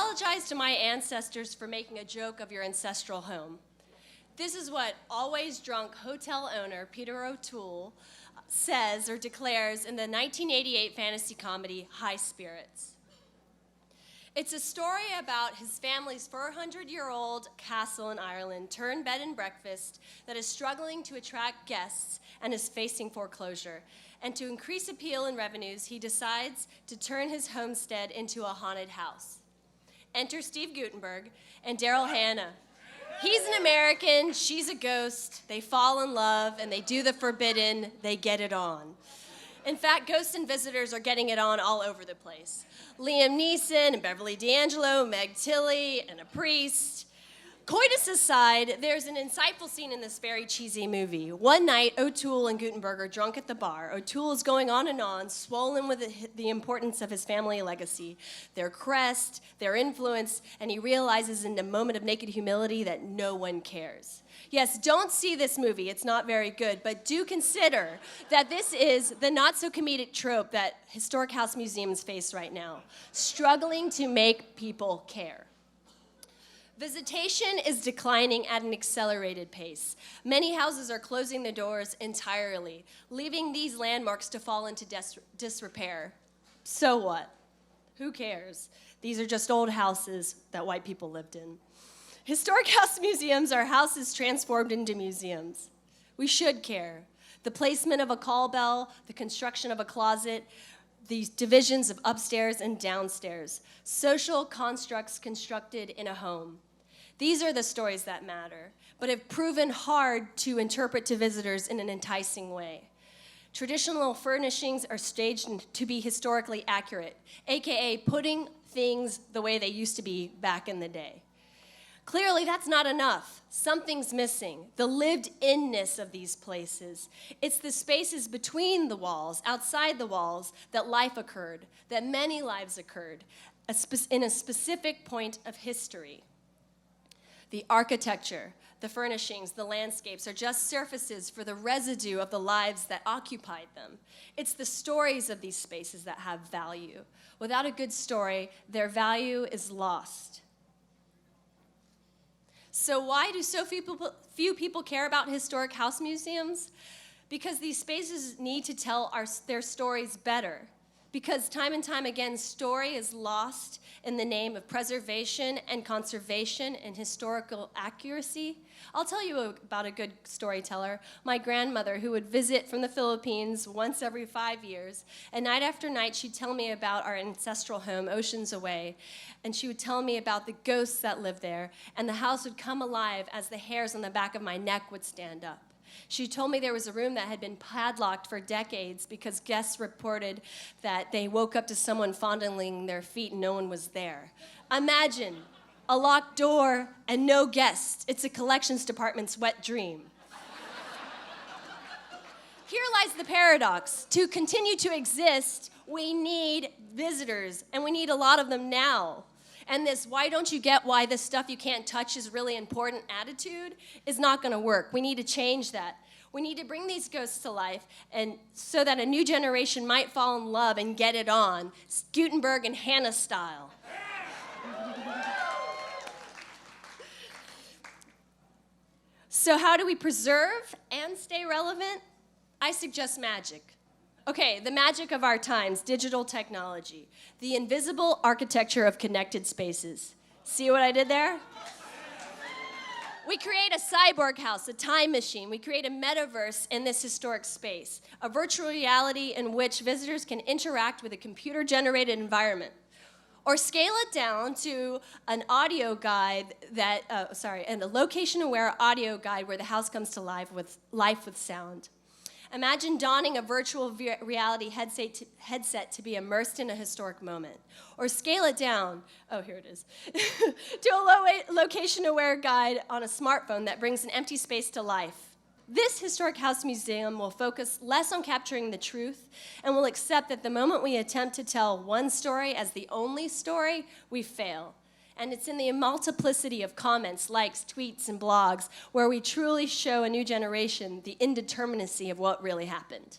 apologize to my ancestors for making a joke of your ancestral home. This is what always drunk hotel owner Peter O'Toole says or declares in the 1988 fantasy comedy High Spirits. It's a story about his family's 400-year-old castle in Ireland turned bed and breakfast that is struggling to attract guests and is facing foreclosure. And to increase appeal and revenues, he decides to turn his homestead into a haunted house. Enter Steve Guttenberg and Daryl Hannah. He's an American, she's a ghost, they fall in love, and they do the forbidden, they get it on. In fact, ghosts and visitors are getting it on all over the place. Liam Neeson and Beverly D'Angelo, Meg Tilly, and a priest. Coitus aside, there's an insightful scene in this very cheesy movie. One night, O'Toole and Guttenberg are drunk at the bar. O'Toole is going on and on, swollen with the importance of his family legacy, their crest, their influence, and he realizes in a moment of naked humility that no one cares. Yes, don't see this movie, it's not very good, but do consider that this is the not-so-comedic trope that historic house museums face right now, struggling to make people care. Visitation is declining at an accelerated pace. Many houses are closing their doors entirely, leaving these landmarks to fall into disrepair. So what? Who cares? These are just old houses that white people lived in. Historic house museums are houses transformed into museums. We should care. The placement of a call bell, the construction of a closet, the divisions of upstairs and downstairs, social constructs constructed in a home. These are the stories that matter, but have proven hard to interpret to visitors in an enticing way. Traditional furnishings are staged to be historically accurate, aka putting things the way they used to be back in the day. Clearly, that's not enough. Something's missing, the lived-inness of these places. It's the spaces between the walls, outside the walls, that life occurred, that many lives occurred, in a specific point of history. The architecture, the furnishings, the landscapes are just surfaces for the residue of the lives that occupied them. It's the stories of these spaces that have value. Without a good story, their value is lost. So why do so few people care about historic house museums? Because these spaces need to tell their stories better. Because time and time again, story is lost in the name of preservation and conservation and historical accuracy. I'll tell you about a good storyteller, my grandmother, who would visit from the Philippines once every 5 years. And night after night, she'd tell me about our ancestral home, oceans away. And she would tell me about the ghosts that lived there. And the house would come alive as the hairs on the back of my neck would stand up. She told me there was a room that had been padlocked for decades because guests reported that they woke up to someone fondling their feet and no one was there. Imagine a locked door and no guests. It's a collections department's wet dream. Here lies the paradox. To continue to exist, we need visitors, and we need a lot of them now. And this why don't you get why this stuff you can't touch is really important attitude is not going to work. We need to change that. We need to bring these ghosts to life and so that a new generation might fall in love and get it on, Guttenberg and Hannah style. So how do we preserve and stay relevant? I suggest magic. Okay, the magic of our times, digital technology, the invisible architecture of connected spaces. See what I did there? We create a cyborg house, a time machine. We create a metaverse in this historic space, a virtual reality in which visitors can interact with a computer-generated environment. Or scale it down to an audio guide and a location-aware audio guide where the house comes to life with sound. Imagine donning a virtual reality headset to be immersed in a historic moment. Or scale it down, oh, here it is, to a location-aware guide on a smartphone that brings an empty space to life. This historic house museum will focus less on capturing the truth and will accept that the moment we attempt to tell one story as the only story, we fail. And it's in the multiplicity of comments, likes, tweets, and blogs where we truly show a new generation the indeterminacy of what really happened.